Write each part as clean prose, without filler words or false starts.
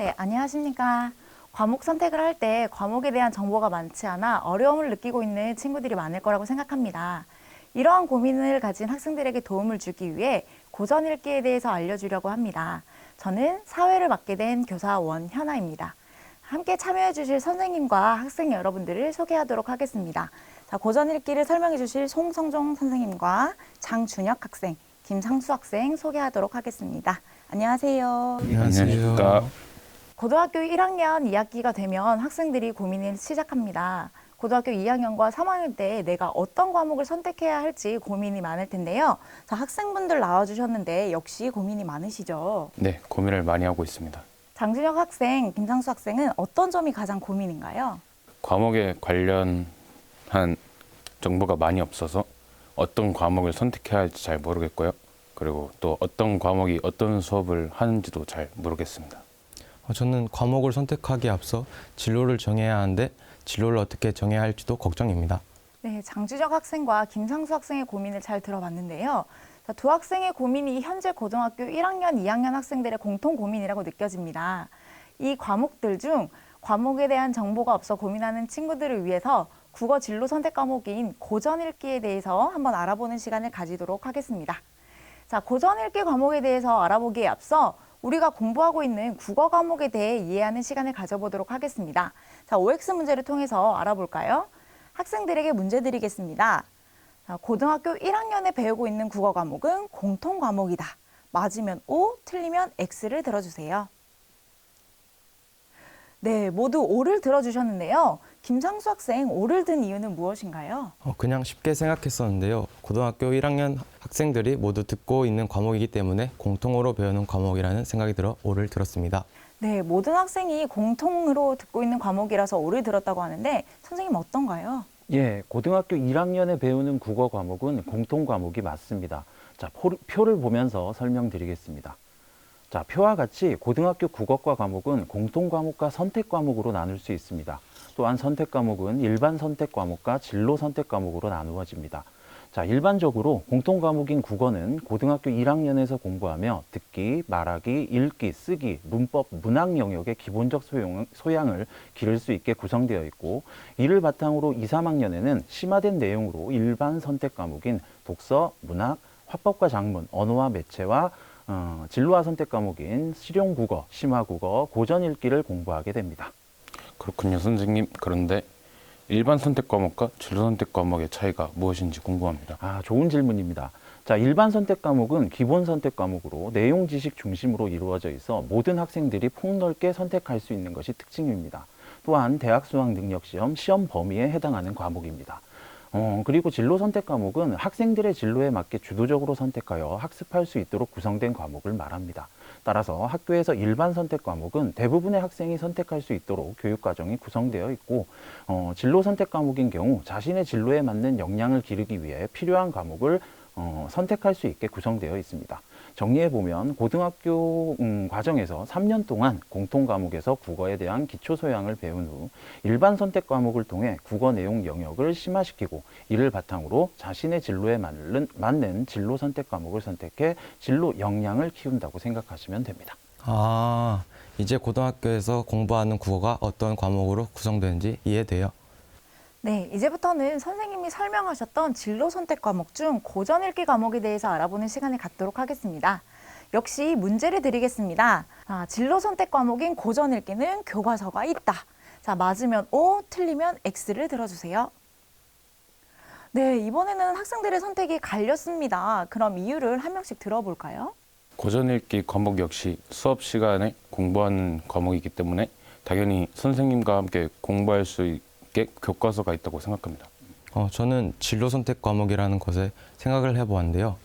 네, 안녕하십니까. 과목 선택을 할 때 과목에 대한 정보가 많지 않아 어려움을 느끼고 있는 친구들이 많을 거라고 생각합니다. 이러한 고민을 가진 학생들에게 도움을 주기 위해 고전 읽기에 대해서 알려주려고 합니다. 저는 사회를 맡게 된 교사 원현아입니다. 함께 참여해 주실 선생님과 학생 여러분들을 소개하도록 하겠습니다. 자, 고전 읽기를 설명해 주실 송성종 선생님과 장준혁 학생, 김상수 학생 소개하도록 하겠습니다. 안녕하세요. 안녕하십니까. 고등학교 1학년 2학기가 되면 학생들이 고민을 시작합니다. 고등학교 2학년과 3학년 때 내가 어떤 과목을 선택해야 할지 고민이 많을 텐데요. 자, 학생분들 나와주셨는데 역시 고민이 많으시죠? 네, 고민을 많이 하고 있습니다. 장준혁 학생, 김상수 학생은 어떤 점이 가장 고민인가요? 과목에 관련한 정보가 많이 없어서 어떤 과목을 선택해야 할지 잘 모르겠고요. 그리고 또 어떤 과목이 어떤 수업을 하는지도 잘 모르겠습니다. 저는 과목을 선택하기에 앞서 진로를 정해야 하는데 진로를 어떻게 정해야 할지도 걱정입니다. 네, 장준혁 학생과 김상수 학생의 고민을 잘 들어봤는데요. 자, 두 학생의 고민이 현재 고등학교 1학년, 2학년 학생들의 공통 고민이라고 느껴집니다. 이 과목들 중 과목에 대한 정보가 없어 고민하는 친구들을 위해서 국어 진로 선택 과목인 고전 읽기에 대해서 한번 알아보는 시간을 가지도록 하겠습니다. 자, 고전 읽기 과목에 대해서 알아보기에 앞서 우리가 공부하고 있는 국어 과목에 대해 이해하는 시간을 가져보도록 하겠습니다. 자, OX 문제를 통해서 알아볼까요? 학생들에게 문제 드리겠습니다. 자, 고등학교 1학년에 배우고 있는 국어 과목은 공통 과목이다. 맞으면 O, 틀리면 X를 들어주세요. 네, 모두 O를 들어주셨는데요. 김상수 학생, O를 든 이유는 무엇인가요? 그냥 쉽게 생각했었는데요. 고등학교 1학년 학생들이 모두 듣고 있는 과목이기 때문에 공통으로 배우는 과목이라는 생각이 들어 O를 들었습니다. 네, 모든 학생이 공통으로 듣고 있는 과목이라서 O를 들었다고 하는데 선생님 어떤가요? 예, 고등학교 1학년에 배우는 국어 과목은 공통 과목이 맞습니다. 자, 표를 보면서 설명드리겠습니다. 자, 표와 같이 고등학교 국어과 과목은 공통 과목과 선택 과목으로 나눌 수 있습니다. 또한 선택 과목은 일반 선택 과목과 진로 선택 과목으로 나누어집니다. 자, 일반적으로 공통 과목인 국어는 고등학교 1학년에서 공부하며 듣기, 말하기, 읽기, 쓰기, 문법, 문학 영역의 기본적 소양을 기를 수 있게 구성되어 있고, 이를 바탕으로 2, 3학년에는 심화된 내용으로 일반 선택 과목인 독서, 문학, 화법과 작문, 언어와 매체와 진로화 선택 과목인 실용국어, 심화국어, 고전 읽기를 공부하게 됩니다. 그렇군요, 선생님. 그런데 일반 선택 과목과 진로 선택 과목의 차이가 무엇인지 궁금합니다. 좋은 질문입니다. 자, 일반 선택 과목은 기본 선택 과목으로 내용 지식 중심으로 이루어져 있어 모든 학생들이 폭넓게 선택할 수 있는 것이 특징입니다. 또한 대학 수학 능력 시험 범위에 해당하는 과목입니다. 그리고 진로 선택 과목은 학생들의 진로에 맞게 주도적으로 선택하여 학습할 수 있도록 구성된 과목을 말합니다. 따라서 학교에서 일반 선택 과목은 대부분의 학생이 선택할 수 있도록 교육과정이 구성되어 있고, 진로 선택 과목인 경우 자신의 진로에 맞는 역량을 기르기 위해 필요한 과목을 선택할 수 있게 구성되어 있습니다. 정리해보면 고등학교 과정에서 3년 동안 공통 과목에서 국어에 대한 기초 소양을 배운 후 일반 선택 과목을 통해 국어 내용 영역을 심화시키고, 이를 바탕으로 자신의 진로에 맞는 진로 선택 과목을 선택해 진로 역량을 키운다고 생각하시면 됩니다. 이제 고등학교에서 공부하는 국어가 어떤 과목으로 구성되는지 이해돼요. 네, 이제부터는 선생님이 설명하셨던 진로 선택 과목 중 고전 읽기 과목에 대해서 알아보는 시간을 갖도록 하겠습니다. 역시 문제를 드리겠습니다. 진로 선택 과목인 고전 읽기는 교과서가 있다. 자, 맞으면 O, 틀리면 X를 들어주세요. 네, 이번에는 학생들의 선택이 갈렸습니다. 그럼 이유를 한 명씩 들어볼까요? 고전 읽기 과목 역시 수업 시간에 공부하는 과목이기 때문에 당연히 선생님과 함께 공부할 수 있게 교과서가 있다고 생각합니다. 저는 진로 선택 과목이라는 것에 생각을 해보았는데요.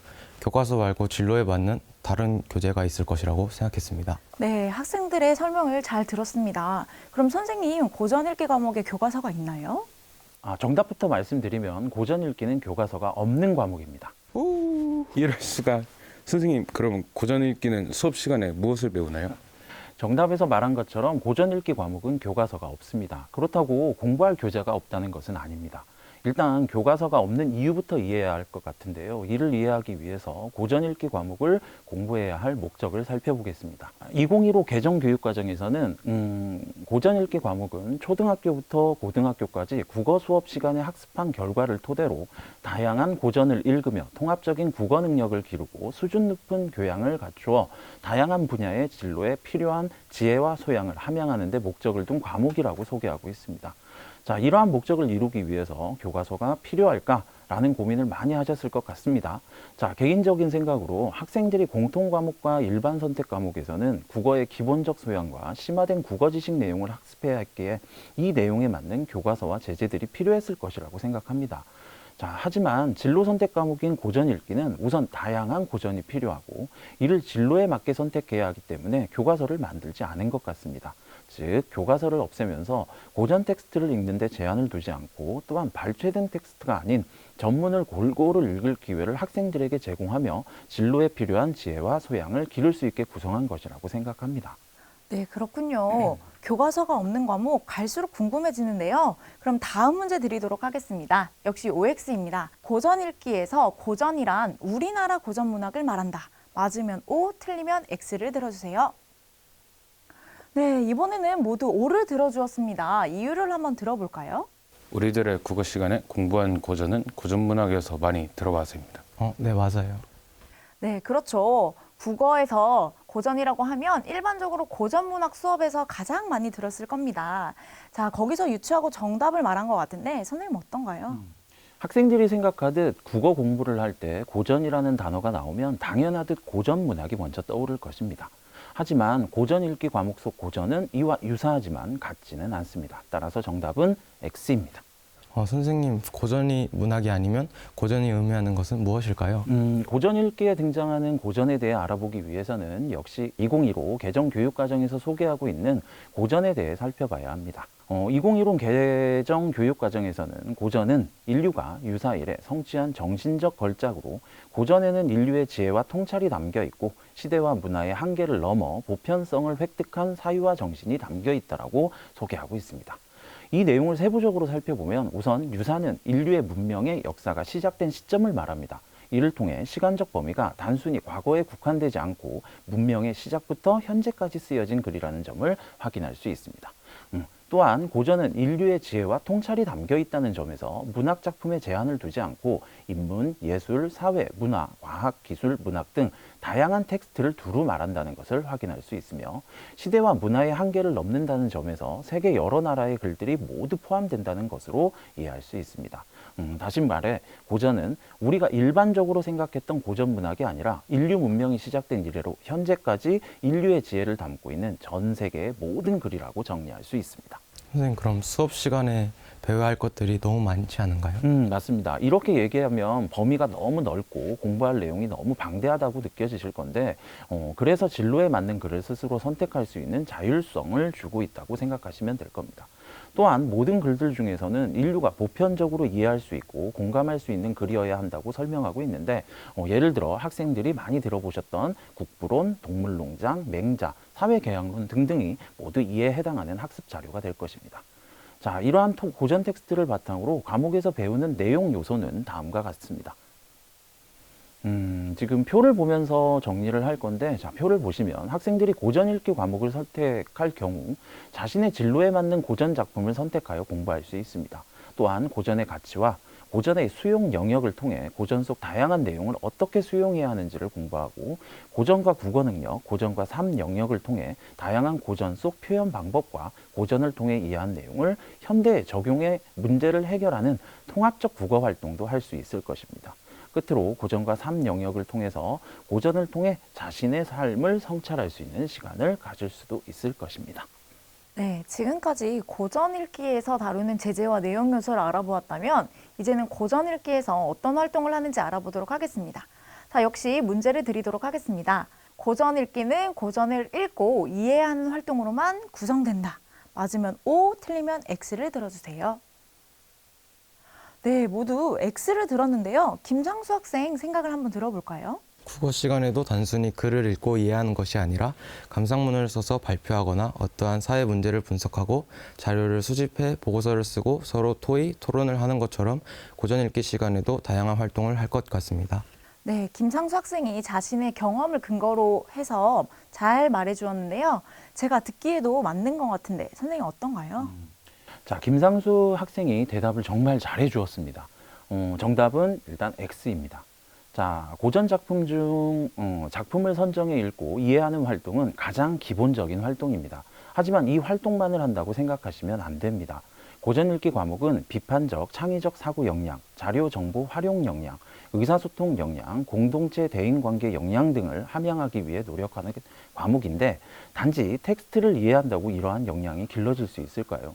교과서 말고 진로에 맞는 다른 교재가 있을 것이라고 생각했습니다. 네, 학생들의 설명을 잘 들었습니다. 그럼 선생님, 고전 읽기 과목에 교과서가 있나요? 정답부터 말씀드리면 고전 읽기는 교과서가 없는 과목입니다. 이럴 수가. 선생님, 그럼 고전 읽기는 수업 시간에 무엇을 배우나요? 정답에서 말한 것처럼 고전 읽기 과목은 교과서가 없습니다. 그렇다고 공부할 교재가 없다는 것은 아닙니다. 일단 교과서가 없는 이유부터 이해해야 할 것 같은데요. 이를 이해하기 위해서 고전 읽기 과목을 공부해야 할 목적을 살펴보겠습니다. 2015 개정 교육과정에서는 고전 읽기 과목은 초등학교부터 고등학교까지 국어 수업 시간에 학습한 결과를 토대로 다양한 고전을 읽으며 통합적인 국어 능력을 기르고 수준 높은 교양을 갖추어 다양한 분야의 진로에 필요한 지혜와 소양을 함양하는 데 목적을 둔 과목이라고 소개하고 있습니다. 자, 이러한 목적을 이루기 위해서 교과서가 필요할까라는 고민을 많이 하셨을 것 같습니다. 자, 개인적인 생각으로 학생들이 공통 과목과 일반 선택 과목에서는 국어의 기본적 소양과 심화된 국어 지식 내용을 학습해야 했기에 이 내용에 맞는 교과서와 제재들이 필요했을 것이라고 생각합니다. 자, 하지만 진로 선택 과목인 고전 읽기는 우선 다양한 고전이 필요하고 이를 진로에 맞게 선택해야 하기 때문에 교과서를 만들지 않은 것 같습니다. 즉, 교과서를 없애면서 고전 텍스트를 읽는 데 제한을 두지 않고 또한 발췌된 텍스트가 아닌 전문을 골고루 읽을 기회를 학생들에게 제공하며 진로에 필요한 지혜와 소양을 기를 수 있게 구성한 것이라고 생각합니다. 네, 그렇군요. 교과서가 없는 과목 갈수록 궁금해지는데요. 그럼 다음 문제 드리도록 하겠습니다. 역시 OX입니다. 고전 읽기에서 고전이란 우리나라 고전 문학을 말한다. 맞으면 O, 틀리면 X를 들어주세요. 네, 이번에는 모두 O를 들어주었습니다. 이유를 한번 들어볼까요? 우리들의 국어 시간에 공부한 고전은 고전 문학에서 많이 들어봤습니다. 네, 맞아요. 네, 그렇죠. 국어에서 고전이라고 하면 일반적으로 고전 문학 수업에서 가장 많이 들었을 겁니다. 자, 거기서 유추하고 정답을 말한 것 같은데 선생님 어떤가요? 학생들이 생각하듯 국어 공부를 할 때 고전이라는 단어가 나오면 당연하듯 고전 문학이 먼저 떠오를 것입니다. 하지만 고전 읽기 과목 속 고전은 이와 유사하지만 같지는 않습니다. 따라서 정답은 X입니다. 선생님, 고전이 문학이 아니면 고전이 의미하는 것은 무엇일까요? 고전 읽기에 등장하는 고전에 대해 알아보기 위해서는 역시 2015 개정 교육과정에서 소개하고 있는 고전에 대해 살펴봐야 합니다. 2015 개정 교육과정에서는 고전은 인류가 유사 이래 성취한 정신적 걸작으로 고전에는 인류의 지혜와 통찰이 담겨 있고 시대와 문화의 한계를 넘어 보편성을 획득한 사유와 정신이 담겨 있다라고 소개하고 있습니다. 이 내용을 세부적으로 살펴보면 우선 유사는 인류의 문명의 역사가 시작된 시점을 말합니다. 이를 통해 시간적 범위가 단순히 과거에 국한되지 않고 문명의 시작부터 현재까지 쓰여진 글이라는 점을 확인할 수 있습니다. 또한 고전은 인류의 지혜와 통찰이 담겨 있다는 점에서 문학 작품에 제한을 두지 않고 인문, 예술, 사회, 문화, 과학, 기술, 문학 등 다양한 텍스트를 두루 말한다는 것을 확인할 수 있으며 시대와 문화의 한계를 넘는다는 점에서 세계 여러 나라의 글들이 모두 포함된다는 것으로 이해할 수 있습니다. 다시 말해 고전은 우리가 일반적으로 생각했던 고전 문학이 아니라 인류 문명이 시작된 이래로 현재까지 인류의 지혜를 담고 있는 전 세계의 모든 글이라고 정리할 수 있습니다. 선생님, 그럼 수업 시간에 배워야 할 것들이 너무 많지 않은가요? 맞습니다. 이렇게 얘기하면 범위가 너무 넓고 공부할 내용이 너무 방대하다고 느껴지실 건데 그래서 진로에 맞는 글을 스스로 선택할 수 있는 자율성을 주고 있다고 생각하시면 될 겁니다. 또한 모든 글들 중에서는 인류가 보편적으로 이해할 수 있고 공감할 수 있는 글이어야 한다고 설명하고 있는데 예를 들어 학생들이 많이 들어보셨던 국부론, 동물농장, 맹자, 사회개혁론 등등이 모두 이해에 해당하는 학습 자료가 될 것입니다. 자, 이러한 고전 텍스트를 바탕으로 과목에서 배우는 내용 요소는 다음과 같습니다. 지금 표를 보면서 정리를 할 건데, 자, 표를 보시면 학생들이 고전 읽기 과목을 선택할 경우 자신의 진로에 맞는 고전 작품을 선택하여 공부할 수 있습니다. 또한 고전의 가치와 고전의 수용 영역을 통해 고전 속 다양한 내용을 어떻게 수용해야 하는지를 공부하고 고전과 국어 능력, 고전과 삶 영역을 통해 다양한 고전 속 표현 방법과 고전을 통해 이해한 내용을 현대에 적용해 문제를 해결하는 통합적 국어 활동도 할 수 있을 것입니다. 끝으로 고전과 삶 영역을 통해서 고전을 통해 자신의 삶을 성찰할 수 있는 시간을 가질 수도 있을 것입니다. 네, 지금까지 고전 읽기에서 다루는 제재와 내용 요소를 알아보았다면 이제는 고전 읽기에서 어떤 활동을 하는지 알아보도록 하겠습니다. 자, 역시 문제를 드리도록 하겠습니다. 고전 읽기는 고전을 읽고 이해하는 활동으로만 구성된다. 맞으면 O, 틀리면 X를 들어주세요. 네, 모두 X를 들었는데요. 김상수 학생 생각을 한번 들어볼까요? 국어 시간에도 단순히 글을 읽고 이해하는 것이 아니라 감상문을 써서 발표하거나 어떠한 사회 문제를 분석하고 자료를 수집해 보고서를 쓰고 서로 토의, 토론을 하는 것처럼 고전 읽기 시간에도 다양한 활동을 할 것 같습니다. 네, 김상수 학생이 자신의 경험을 근거로 해서 잘 말해주었는데요. 제가 듣기에도 맞는 것 같은데 선생님 어떤가요? 자, 김상수 학생이 대답을 정말 잘해 주었습니다. 정답은 일단 X입니다. 자, 고전 작품 중 작품을 선정해 읽고 이해하는 활동은 가장 기본적인 활동입니다. 하지만 이 활동만을 한다고 생각하시면 안 됩니다. 고전 읽기 과목은 비판적, 창의적 사고 역량, 자료 정보 활용 역량, 의사소통 역량, 공동체 대인관계 역량 등을 함양하기 위해 노력하는 과목인데 단지 텍스트를 이해한다고 이러한 역량이 길러질 수 있을까요?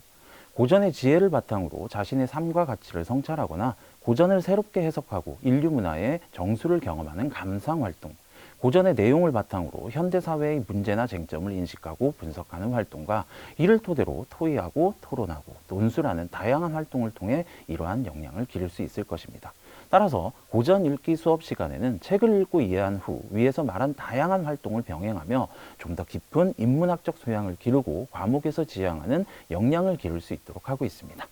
고전의 지혜를 바탕으로 자신의 삶과 가치를 성찰하거나 고전을 새롭게 해석하고 인류 문화의 정수를 경험하는 감상활동, 고전의 내용을 바탕으로 현대사회의 문제나 쟁점을 인식하고 분석하는 활동과 이를 토대로 토의하고 토론하고 논술하는 다양한 활동을 통해 이러한 역량을 기를 수 있을 것입니다. 따라서 고전 읽기 수업 시간에는 책을 읽고 이해한 후 위에서 말한 다양한 활동을 병행하며 좀 더 깊은 인문학적 소양을 기르고 과목에서 지향하는 역량을 기를 수 있도록 하고 있습니다.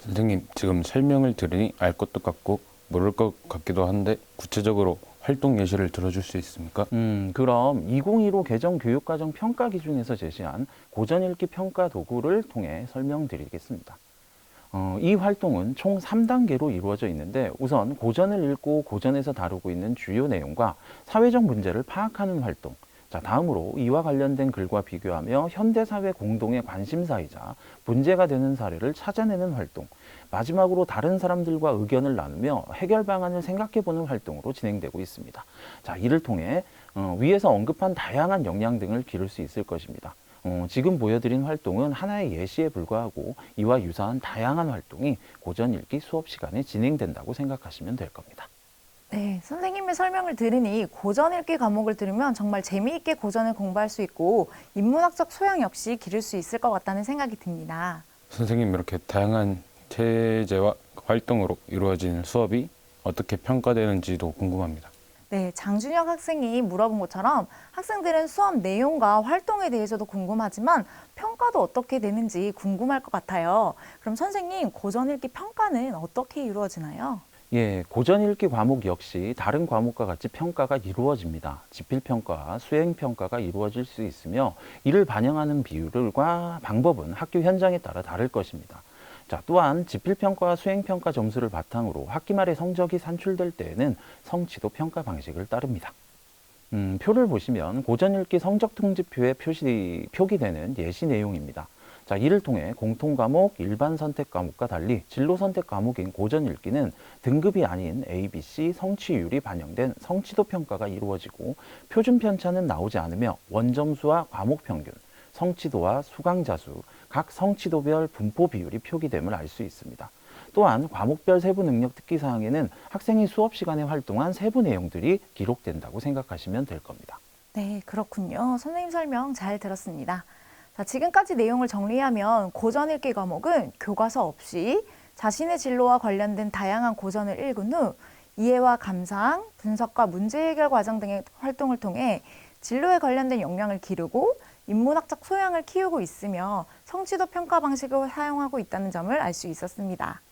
선생님, 지금 설명을 들으니 알 것도 같고 모를 것 같기도 한데 구체적으로 활동 예시를 들어줄 수 있습니까? 그럼 2015 개정 교육과정 평가 기준에서 제시한 고전 읽기 평가 도구를 통해 설명드리겠습니다. 이 활동은 총 3단계로 이루어져 있는데 우선 고전을 읽고 고전에서 다루고 있는 주요 내용과 사회적 문제를 파악하는 활동, 자, 다음으로 이와 관련된 글과 비교하며 현대사회 공동의 관심사이자 문제가 되는 사례를 찾아내는 활동, 마지막으로 다른 사람들과 의견을 나누며 해결 방안을 생각해보는 활동으로 진행되고 있습니다. 자, 이를 통해 위에서 언급한 다양한 역량 등을 기를 수 있을 것입니다. 지금 보여드린 활동은 하나의 예시에 불과하고 이와 유사한 다양한 활동이 고전 읽기 수업 시간에 진행된다고 생각하시면 될 겁니다. 네, 선생님의 설명을 들으니 고전 읽기 과목을 들으면 정말 재미있게 고전을 공부할 수 있고 인문학적 소양 역시 기를 수 있을 것 같다는 생각이 듭니다. 선생님, 이렇게 다양한 체제와 활동으로 이루어진 수업이 어떻게 평가되는지도 궁금합니다. 네, 장준혁 학생이 물어본 것처럼 학생들은 수업 내용과 활동에 대해서도 궁금하지만 평가도 어떻게 되는지 궁금할 것 같아요. 그럼 선생님, 고전 읽기 평가는 어떻게 이루어지나요? 예, 고전 읽기 과목 역시 다른 과목과 같이 평가가 이루어집니다. 지필평가와 수행평가가 이루어질 수 있으며 이를 반영하는 비율과 방법은 학교 현장에 따라 다를 것입니다. 자, 또한 지필평가와 수행평가 점수를 바탕으로 학기 말에 성적이 산출될 때에는 성취도 평가 방식을 따릅니다. 표를 보시면 고전 읽기 성적 통지표에 표기되는 예시 내용입니다. 자, 이를 통해 공통 과목, 일반 선택 과목과 달리 진로 선택 과목인 고전 읽기는 등급이 아닌 A, B, C 성취율이 반영된 성취도 평가가 이루어지고 표준 편차는 나오지 않으며 원점수와 과목 평균, 성취도와 수강자 수, 각 성취도별 분포 비율이 표기됨을 알 수 있습니다. 또한 과목별 세부 능력 특기 사항에는 학생이 수업 시간에 활동한 세부 내용들이 기록된다고 생각하시면 될 겁니다. 네, 그렇군요. 선생님 설명 잘 들었습니다. 자, 지금까지 내용을 정리하면 고전 읽기 과목은 교과서 없이 자신의 진로와 관련된 다양한 고전을 읽은 후 이해와 감상, 분석과 문제 해결 과정 등의 활동을 통해 진로에 관련된 역량을 기르고 인문학적 소양을 키우고 있으며 성취도 평가 방식을 사용하고 있다는 점을 알 수 있었습니다.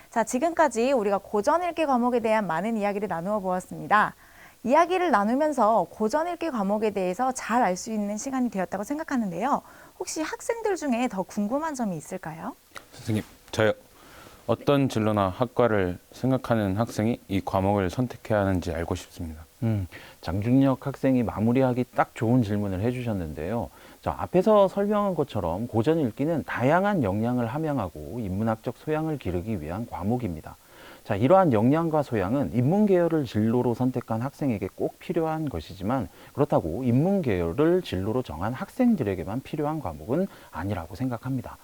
자, 지금까지 우리가 고전 읽기 과목에 대한 많은 이야기를 나누어 보았습니다. 이야기를 나누면서 고전 읽기 과목에 대해서 잘 알 수 있는 시간이 되었다고 생각하는데요. 혹시 학생들 중에 더 궁금한 점이 있을까요? 선생님, 저요. 어떤 진로나 학과를 생각하는 학생이 이 과목을 선택해야 하는지 알고 싶습니다. 장준혁 학생이 마무리하기 딱 좋은 질문을 해주셨는데요. 자, 앞에서 설명한 것처럼 고전 읽기는 다양한 역량을 함양하고 인문학적 소양을 기르기 위한 과목입니다. 자, 이러한 역량과 소양은 인문계열을 진로로 선택한 학생에게 꼭 필요한 것이지만 그렇다고 인문계열을 진로로 정한 학생들에게만 필요한 과목은 아니라고 생각합니다.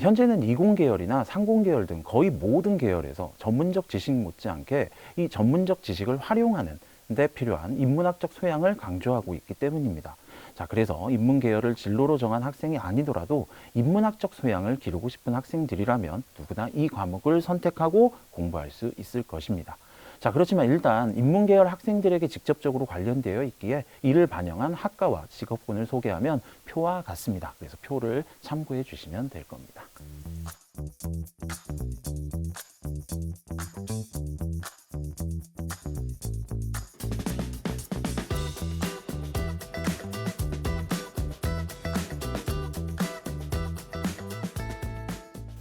현재는 이공계열이나 상공계열 등 거의 모든 계열에서 전문적 지식 못지않게 이 전문적 지식을 활용하는 데 필요한 인문학적 소양을 강조하고 있기 때문입니다. 자, 그래서 인문계열을 진로로 정한 학생이 아니더라도 인문학적 소양을 기르고 싶은 학생들이라면 누구나 이 과목을 선택하고 공부할 수 있을 것입니다. 자, 그렇지만 일단 인문계열 학생들에게 직접적으로 관련되어 있기에 이를 반영한 학과와 직업군을 소개하면 표와 같습니다. 그래서 표를 참고해 주시면 될 겁니다.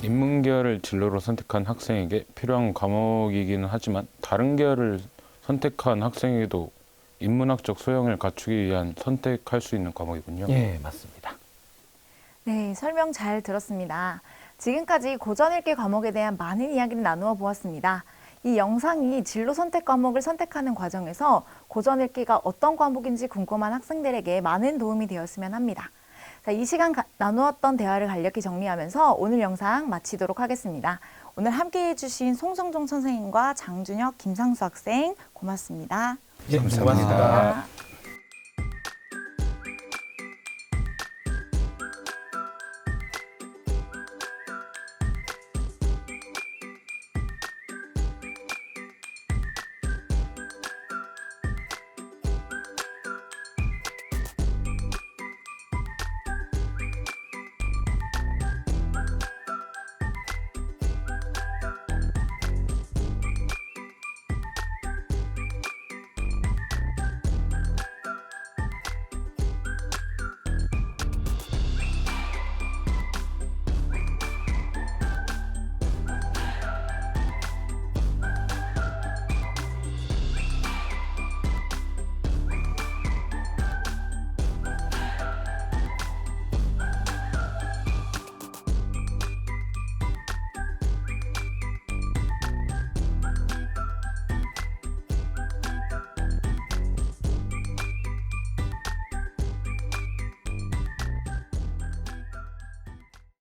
인문계열을 진로로 선택한 학생에게 필요한 과목이기는 하지만 다른 계열을 선택한 학생에게도 인문학적 소양을 갖추기 위한 선택할 수 있는 과목이군요. 예, 맞습니다. 네, 설명 잘 들었습니다. 지금까지 고전 읽기 과목에 대한 많은 이야기를 나누어 보았습니다. 이 영상이 진로 선택 과목을 선택하는 과정에서 고전 읽기가 어떤 과목인지 궁금한 학생들에게 많은 도움이 되었으면 합니다. 자, 이 시간 나누었던 대화를 간략히 정리하면서 오늘 영상 마치도록 하겠습니다. 오늘 함께해 주신 송성종 선생님과 장준혁, 김상수 학생 고맙습니다. 예, 감사합니다. 고맙습니다.